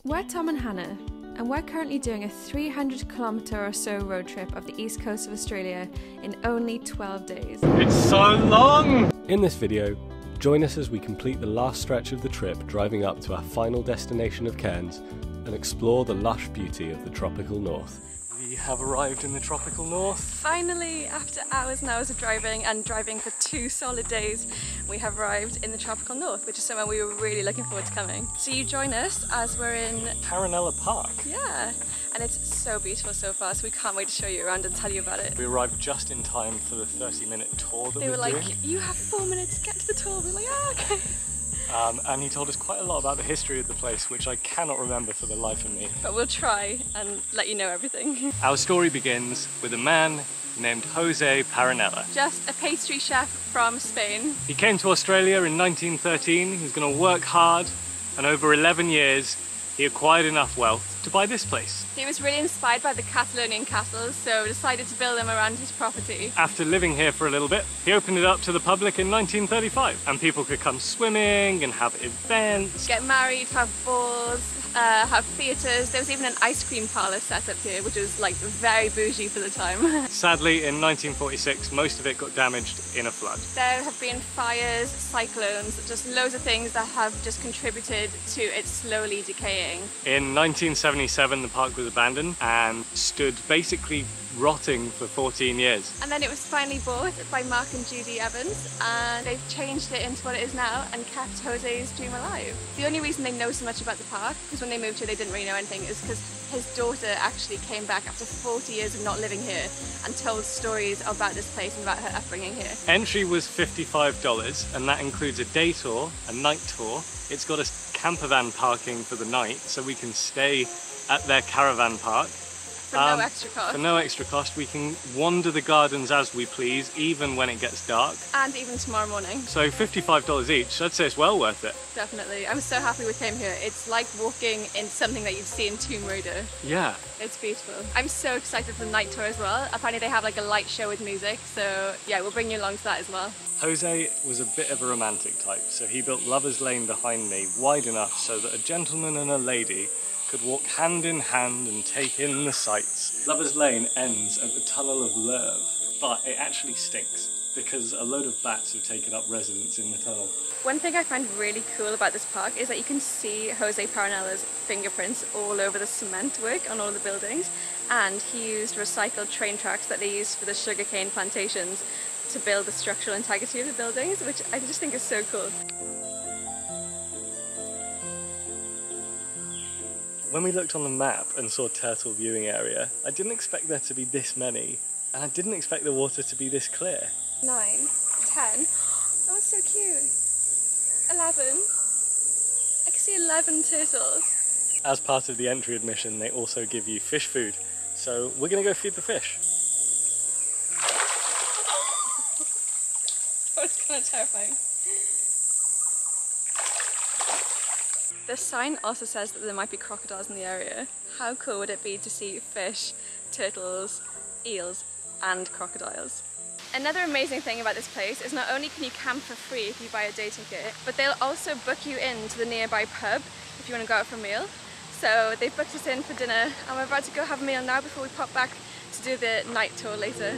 We're Tom and Hannah, and we're currently doing a 300-kilometre or so road trip of the east coast of Australia in only 12 days. It's so long! In this video, join us as we complete the last stretch of the trip, driving up to our final destination of Cairns and explore the lush beauty of the tropical north. We have arrived in the tropical north. Finally, after hours and hours of driving and driving for 2 solid days, we have arrived in the tropical north, which is somewhere we were really looking forward to coming. So you join us as we're in Paronella Park. Yeah, and it's so beautiful so far, so we can't wait to show you around and tell you about it. We arrived just in time for the 30-minute tour that They were doing. like, you have 4 minutes to get to the tour. We were like, ah, okay. And he told us quite a lot about the history of the place, which I cannot remember for the life of me. But we'll try and let you know everything. Our story begins with a man named Jose Paronella. Just a pastry chef from Spain. He came to Australia in 1913. He was going to work hard, and over 11 years he acquired enough wealth to buy this place. He was really inspired by the Catalonian castles, so decided to build them around his property. After living here for a little bit, he opened it up to the public in 1935, and people could come swimming and have events. Get married, have balls, have theatres. There was even an ice cream parlour set up here, which was like very bougie for the time. Sadly, in 1946, most of it got damaged in a flood. There have been fires, cyclones, just loads of things that have just contributed to it slowly decaying. In 1977, the park was abandoned and stood basically rotting for 14 years. And then it was finally bought by Mark and Judy Evans, and they've changed it into what it is now and kept Jose's dream alive. The only reason they know so much about the park, because when they moved here they didn't really know anything, is because his daughter actually came back after 40 years of not living here and told stories about this place and about her upbringing here. Entry was $55, and that includes a day tour, a night tour. It's got a camper van parking for the night, so we can stay at their caravan park. For no extra cost. For no extra cost. We can wander the gardens as we please, even when it gets dark. And even tomorrow morning. So $55 each, I'd say it's well worth it. Definitely. I'm so happy we came here. It's like walking in something that you'd see in Tomb Raider. Yeah. It's beautiful. I'm so excited for the night tour as well. Apparently they have like a light show with music, so yeah, we'll bring you along to that as well. Jose was a bit of a romantic type, so he built Lover's Lane behind me, wide enough so that a gentleman and a lady could walk hand in hand and take in the sights. Lover's Lane ends at the Tunnel of Lerve, but it actually stinks because a load of bats have taken up residence in the tunnel. One thing I find really cool about this park is that you can see Jose Paronella's fingerprints all over the cement work on all the buildings, and he used recycled train tracks that they used for the sugarcane plantations to build the structural integrity of the buildings, which I just think is so cool. When we looked on the map and saw turtle viewing area, I didn't expect there to be this many, and I didn't expect the water to be this clear. 9, 10, that was so cute. 11, I can see 11 turtles. As part of the entry admission, they also give you fish food, so we're gonna go feed the fish. That was kind of terrifying. The sign also says that there might be crocodiles in the area. How cool would it be to see fish, turtles, eels and crocodiles? Another amazing thing about this place is not only can you camp for free if you buy a day ticket, but they'll also book you into the nearby pub if you want to go out for a meal. So they've booked us in for dinner and we're about to go have a meal now before we pop back to do the night tour later.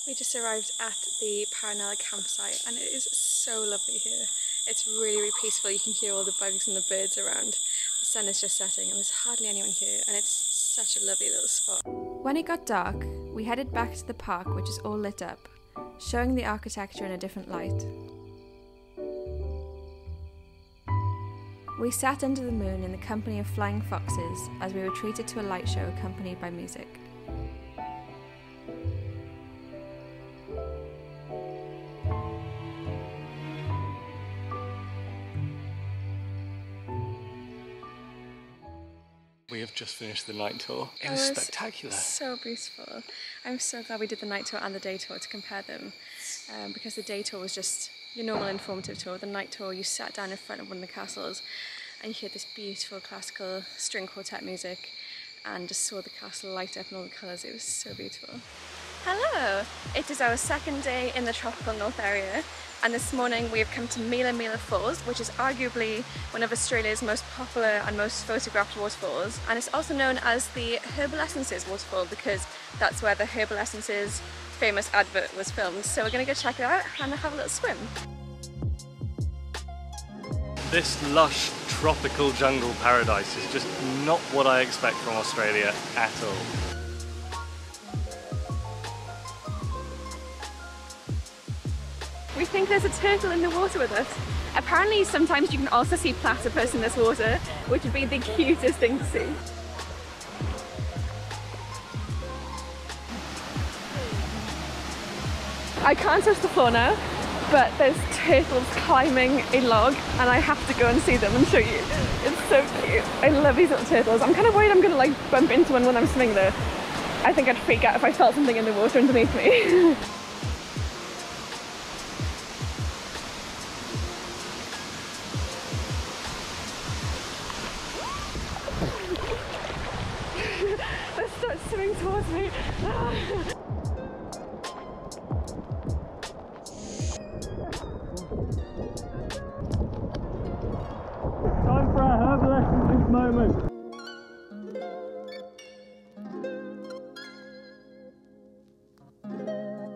We just arrived at the Paronella campsite and it is so lovely here. It's really, really peaceful. You can hear all the bugs and the birds around. The sun is just setting and there's hardly anyone here, and it's such a lovely little spot. When it got dark, we headed back to the park, which is all lit up, showing the architecture in a different light. We sat under the moon in the company of flying foxes as we retreated to a light show accompanied by music. We have just finished the night tour. It was spectacular. So beautiful. I'm so glad we did the night tour and the day tour to compare them, because the day tour was just your normal informative tour. The night tour, you sat down in front of one of the castles and you heard this beautiful classical string quartet music and just saw the castle light up in all the colours. It was so beautiful. Hello! It is our second day in the tropical north area. And this morning we've come to Milla Milla Falls, which is arguably one of Australia's most popular and most photographed waterfalls. And it's also known as the Herbal Essences waterfall because that's where the Herbal Essences famous advert was filmed. So we're going to go check it out and have a little swim. This lush tropical jungle paradise is just not what I expect from Australia at all. We think there's a turtle in the water with us. Apparently sometimes you can also see platypus in this water, which would be the cutest thing to see. I can't touch the floor now, but there's turtles climbing a log and I have to go and see them and show you. It's so cute. I love these little turtles. I'm kind of worried I'm going to like bump into one when I'm swimming though. I think I'd freak out if I felt something in the water underneath me. Let's start swimming towards me. Time for our herbal essences moment.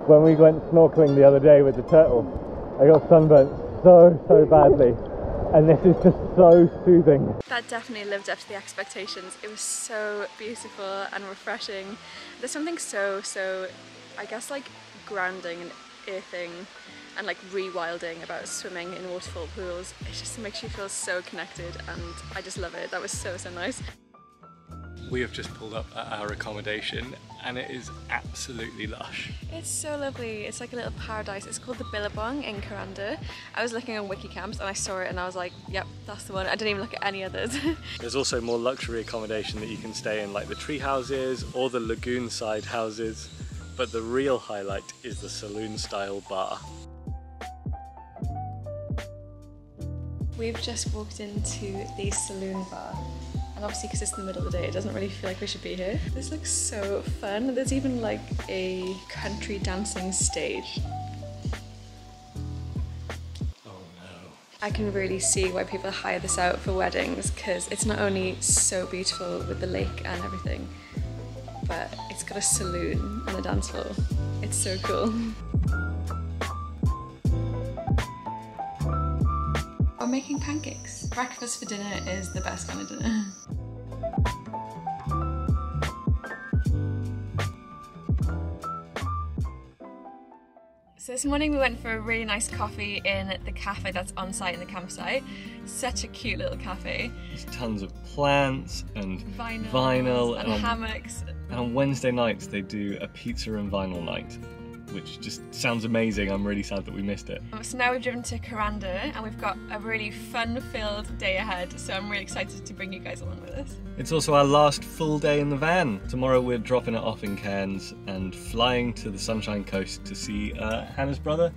When we went snorkeling the other day with the turtle, I got sunburnt so badly. And this is just so soothing. That definitely lived up to the expectations. It was so beautiful and refreshing. There's something so, I guess like grounding and earthing and like rewilding about swimming in waterfall pools. It just makes you feel so connected and I just love it. That was so nice. We have just pulled up at our accommodation and it is absolutely lush. It's so lovely. It's like a little paradise. It's called the Billabong in Kuranda. I was looking on Wikicamps and I saw it and I was like, yep, that's the one. I didn't even look at any others. There's also more luxury accommodation that you can stay in, like the tree houses or the lagoon side houses. But the real highlight is the saloon style bar. We've just walked into the saloon bar. And obviously because it's in the middle of the day, it doesn't really feel like we should be here. This looks so fun. There's even like a country dancing stage. Oh no. I can really see why people hire this out for weddings because it's not only so beautiful with the lake and everything, but it's got a saloon and a dance floor. It's so cool. We're making pancakes. Breakfast for dinner is the best kind of dinner. So this morning we went for a really nice coffee in the cafe that's on site in the campsite. Such a cute little cafe. There's tons of plants and vinyl and hammocks. And on Wednesday nights they do a pizza and vinyl night, which just sounds amazing. I'm really sad that we missed it. So now we've driven to Kuranda and we've got a really fun-filled day ahead, so I'm really excited to bring you guys along with us. It's also our last full day in the van. Tomorrow we're dropping it off in Cairns and flying to the Sunshine Coast to see Hannah's brother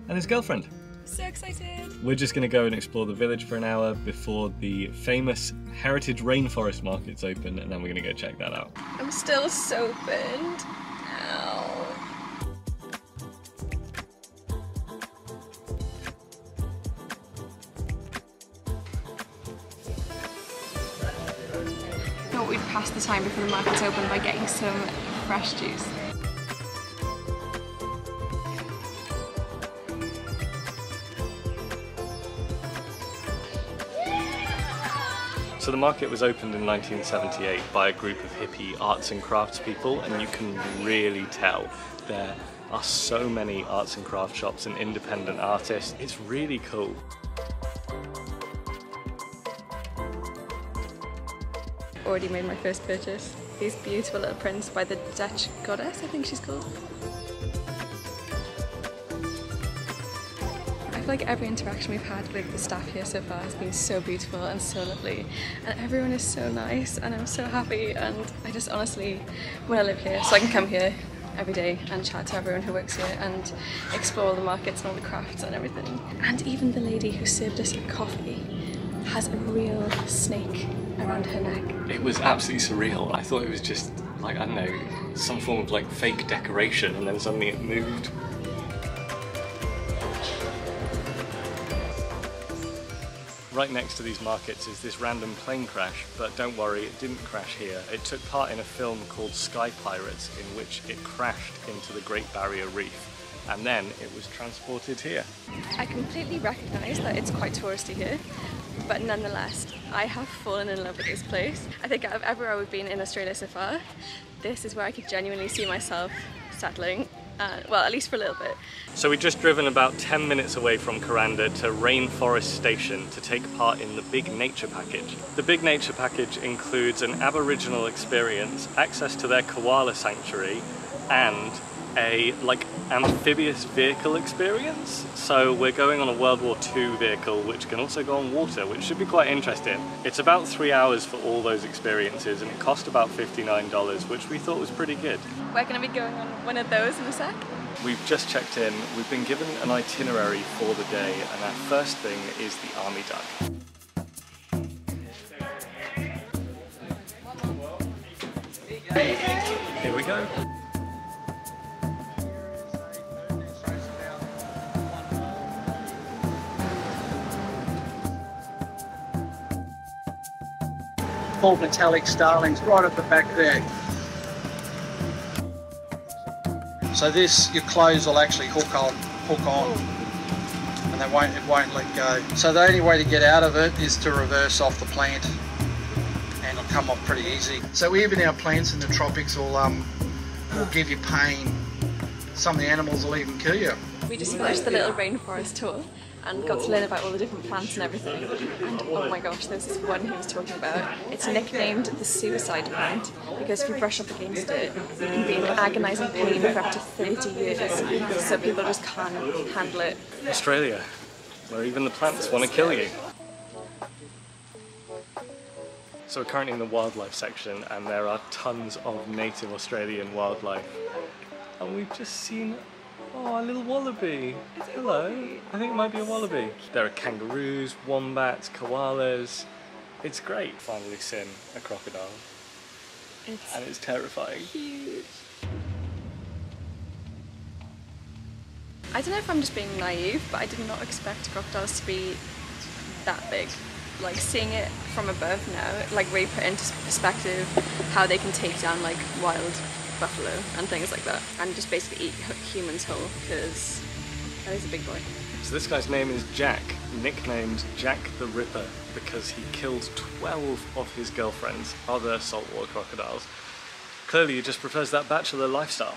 and his girlfriend. So excited! We're just going to go and explore the village for an hour before the famous Heritage Rainforest markets open, and then we're going to go check that out. I'm still so burned. Ow. We'd pass the time before the market's open by getting some fresh juice. So the market was opened in 1978 by a group of hippie arts and crafts people, and you can really tell there are so many arts and craft shops and independent artists. It's really cool. Already made my first purchase. These beautiful little prints by the Dutch goddess, I think she's called. I feel like every interaction we've had with the staff here so far has been so beautiful and so lovely, and everyone is so nice and I'm so happy, and I just honestly want to live here so I can come here every day and chat to everyone who works here and explore all the markets and all the crafts and everything. And even the lady who served us our coffee has a real snake around her neck. It was absolutely surreal. I thought it was just like, I don't know, some form of like fake decoration, and then suddenly it moved. Right next to these markets is this random plane crash, but don't worry, it didn't crash here. It took part in a film called Sky Pirates, in which it crashed into the Great Barrier Reef, and then it was transported here. I completely recognise that it's quite touristy here, but nonetheless, I have fallen in love with this place. I think out of everywhere we've been in Australia so far, this is where I could genuinely see myself settling. Well, at least for a little bit. So we've just driven about 10 minutes away from Kuranda to Rainforestation to take part in the Big Nature package. The Big Nature package includes an Aboriginal experience, access to their koala sanctuary, and a amphibious vehicle experience. So we're going on a World War II vehicle which can also go on water, which should be quite interesting. It's about 3 hours for all those experiences and it cost about $59, which we thought was pretty good. We're going to be going on one of those in a sec. We've just checked in, we've been given an itinerary for the day, and our first thing is the army duck. Here we go. Full metallic starlings right at the back there. So this, your clothes will actually hook on, and it won't let go. So the only way to get out of it is to reverse off the plant, and it'll come off pretty easy. So even our plants in the tropics will give you pain. Some of the animals will even kill you. We just finished the little rainforest tour and got to learn about all the different plants and everything. And oh my gosh, there's this one he was talking about. It's nicknamed the suicide plant because if you brush up against it, you can be in agonising pain for up to 30 years. So people just can't handle it. Australia, where even the plants want to kill you. So we're currently in the wildlife section and there are tons of native Australian wildlife. And we've just seen a little wallaby. Hello. I think it might be a wallaby. There are kangaroos, wombats, koalas. It's great. Finally seen a crocodile. And it's terrifying. Huge. I don't know if I'm just being naive, but I did not expect crocodiles to be that big. Like seeing it from above now, like really put into perspective how they can take down like wild buffalo and things like that, and just basically eat humans whole, because that is a big boy. So this guy's name is Jack, nicknamed Jack the Ripper, because he killed 12 of his girlfriends, other saltwater crocodiles. Clearly he just prefers that bachelor lifestyle.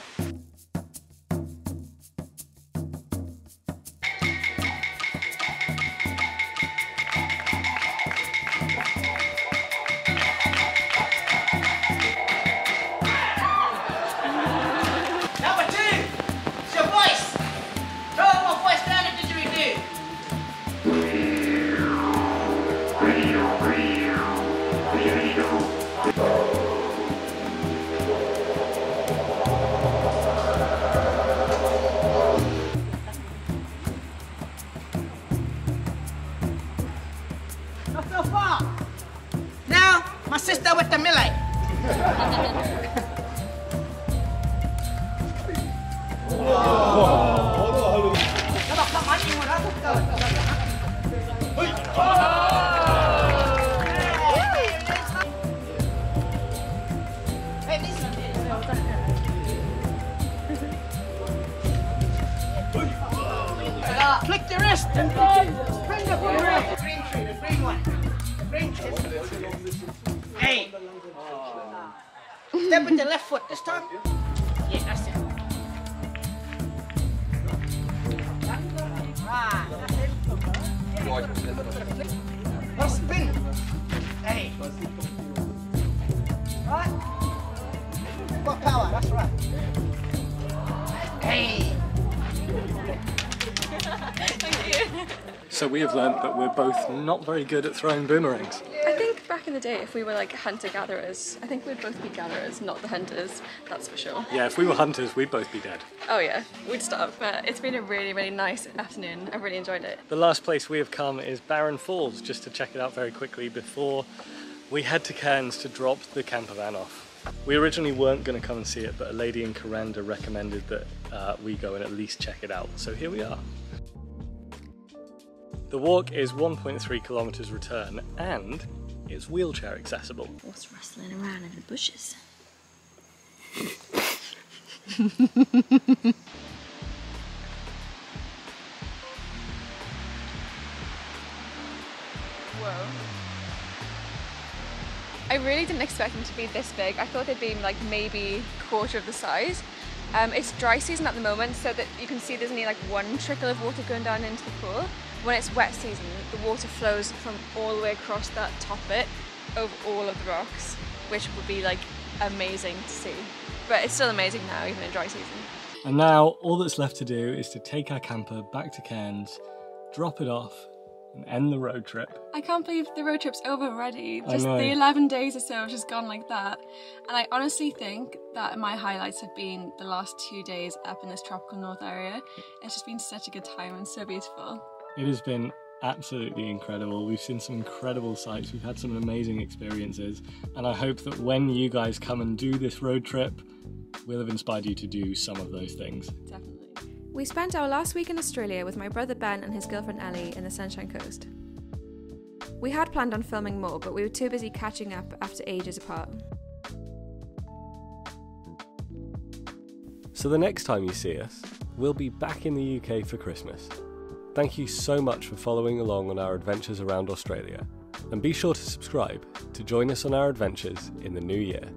Now, my sister with the Milla. Click the wrist and bring the wrist. Green tree, the green one. Green tree. Hey. Step with the left foot this time. Yeah, that's it. Right, that's it. Now spin. Hey. Right. Got power, that's right. Hey. So we have learnt that we're both not very good at throwing boomerangs. I think back in the day, if we were like hunter-gatherers, I think we'd both be gatherers, not the hunters, that's for sure. Yeah, if we were hunters, we'd both be dead. Oh yeah, we'd stop. But it's been a really, really nice afternoon. I've really enjoyed it. The last place we have come is Barron Falls, just to check it out very quickly before we head to Cairns to drop the camper van off. We originally weren't going to come and see it, but a lady in Kuranda recommended that we go and at least check it out. So here we are. The walk is 1.3 kilometres return and it's wheelchair accessible. What's rustling around in the bushes? Whoa. I really didn't expect them to be this big. I thought they'd be like maybe quarter of the size. It's dry season at the moment, so that you can see there's only like one trickle of water going down into the pool. When it's wet season, the water flows from all the way across that top bit over all of the rocks, which would be like amazing to see. But it's still amazing now, even in dry season. And now all that's left to do is to take our camper back to Cairns, drop it off and end the road trip. I can't believe the road trip's over already. I Just know. the 11 days or so have just gone like that. And I honestly think that my highlights have been the last 2 days up in this tropical north area. It's just been such a good time and so beautiful. It has been absolutely incredible. We've seen some incredible sights, we've had some amazing experiences, and I hope that when you guys come and do this road trip, we'll have inspired you to do some of those things. Definitely. We spent our last week in Australia with my brother Ben and his girlfriend Ellie in the Sunshine Coast. We had planned on filming more, but we were too busy catching up after ages apart. So the next time you see us, we'll be back in the UK for Christmas. Thank you so much for following along on our adventures around Australia, and be sure to subscribe to join us on our adventures in the new year.